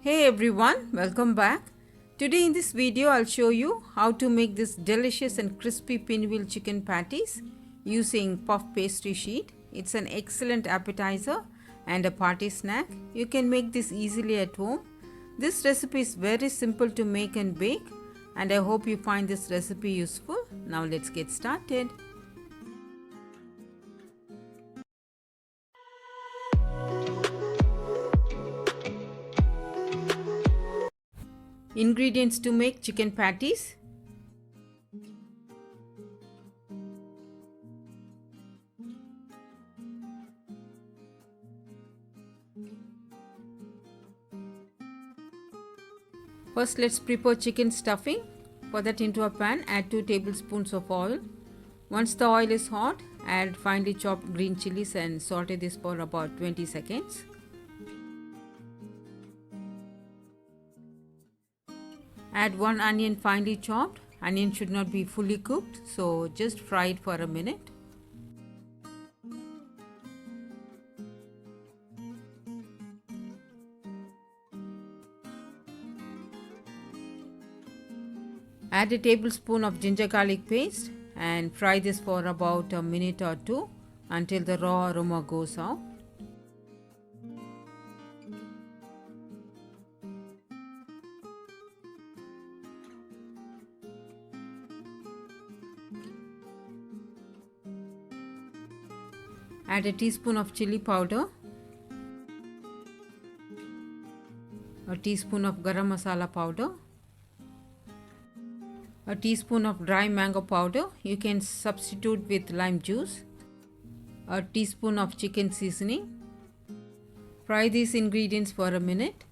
Hey everyone, welcome back. Today in this video I'll show you how to make this delicious and crispy pinwheel chicken patties using puff pastry sheet. It's an excellent appetizer and a party snack. You can make this easily at home. This recipe is very simple to make and bake, and I hope you find this recipe useful. Now let's get started. Ingredients to make chicken patties. First, let's prepare chicken stuffing. For that, into a pan, add 2 tablespoons of oil. Once the oil is hot, add finely chopped green chilies and saute this for about 20 seconds. Add 1 onion finely chopped. Onion should not be fully cooked, so just fry it for a minute. Add a tablespoon of ginger garlic paste and fry this for about a minute or two until the raw aroma goes out. Add a teaspoon of chili powder, a teaspoon of garam masala powder, a teaspoon of dry mango powder. You can substitute with lime juice, a teaspoon of chicken seasoning. Fry these ingredients for a minute.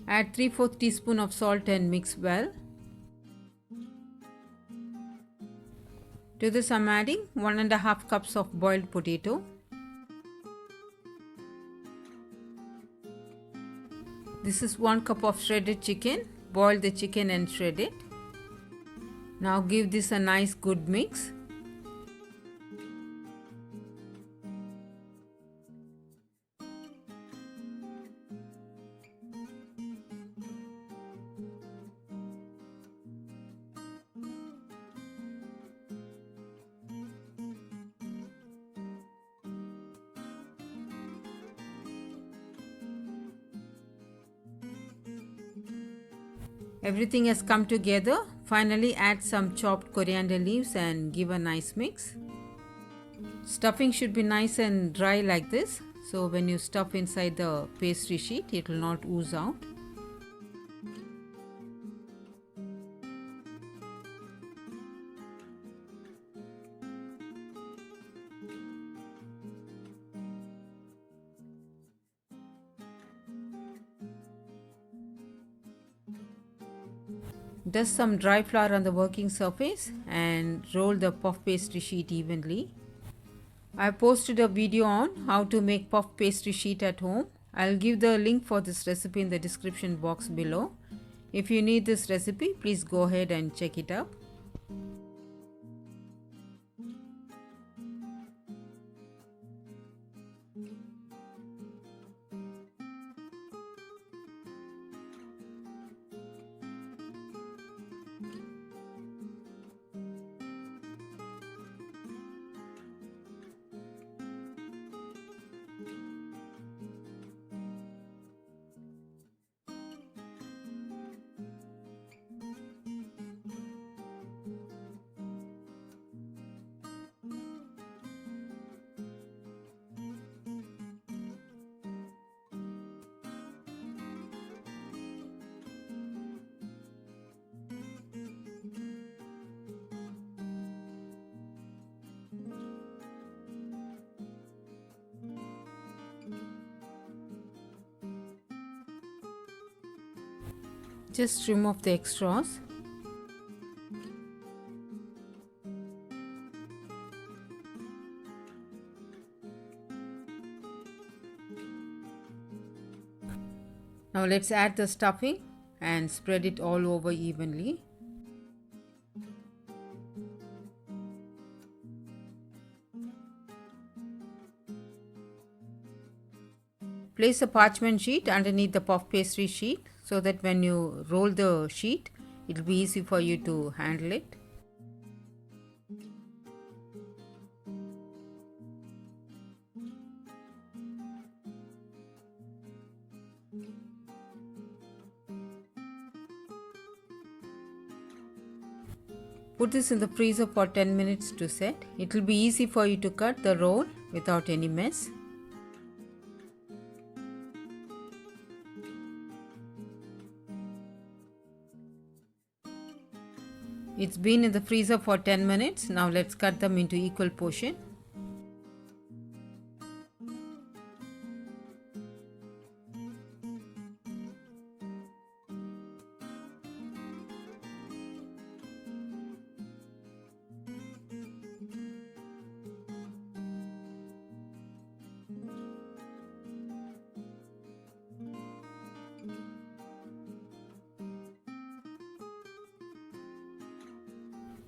Add 3/4 teaspoon of salt and mix well. To this I'm adding 1.5 cups of boiled potato. This is 1 cup of shredded chicken. Boil the chicken and shred it. Now give this a nice good mix. Everything has come together. Finally, add some chopped coriander leaves and give a nice mix. Stuffing should be nice and dry like this, so when you stuff inside the pastry sheet, it will not ooze out. Dust some dry flour on the working surface and roll the puff pastry sheet evenly. I posted a video on how to make puff pastry sheet at home. I'll give the link for this recipe in the description box below. If you need this recipe, please go ahead and check it out. Just remove the extras. Now let's add the stuffing and spread it all over evenly. Place a parchment sheet underneath the puff pastry sheet so that when you roll the sheet, it will be easy for you to handle it. Put this in the freezer for 10 minutes to set. It will be easy for you to cut the roll without any mess. It's been in the freezer for 10 minutes. Now let's cut them into equal portion.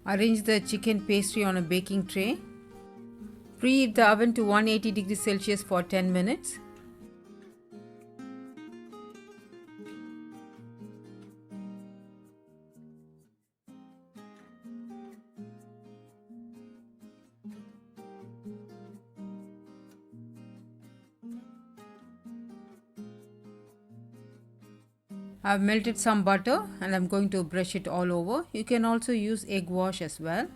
Arrange the chicken pastry on a baking tray. Preheat the oven to 180 degrees Celsius for 10 minutes. I've melted some butter and I'm going to brush it all over. You can also use egg wash as well.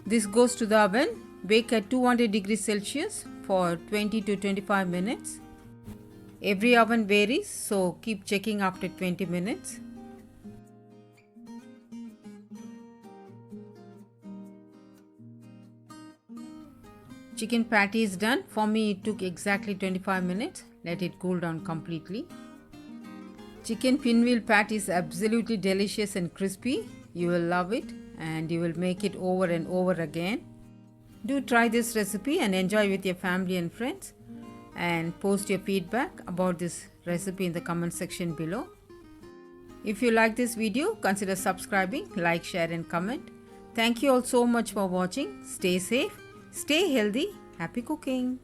This goes to the oven. Bake at 200 degrees Celsius for 20 to 25 minutes. Every oven varies, so keep checking after 20 minutes. Chicken patty is done. For me, it took exactly 25 minutes. Let it cool down completely. Chicken pinwheel patty is absolutely delicious and crispy. You will love it and you will make it over and over again. Do try this recipe and enjoy with your family and friends, and post your feedback about this recipe in the comment section below. If you like this video, consider subscribing, like, share and comment. Thank you all so much for watching. Stay safe, stay healthy, happy cooking.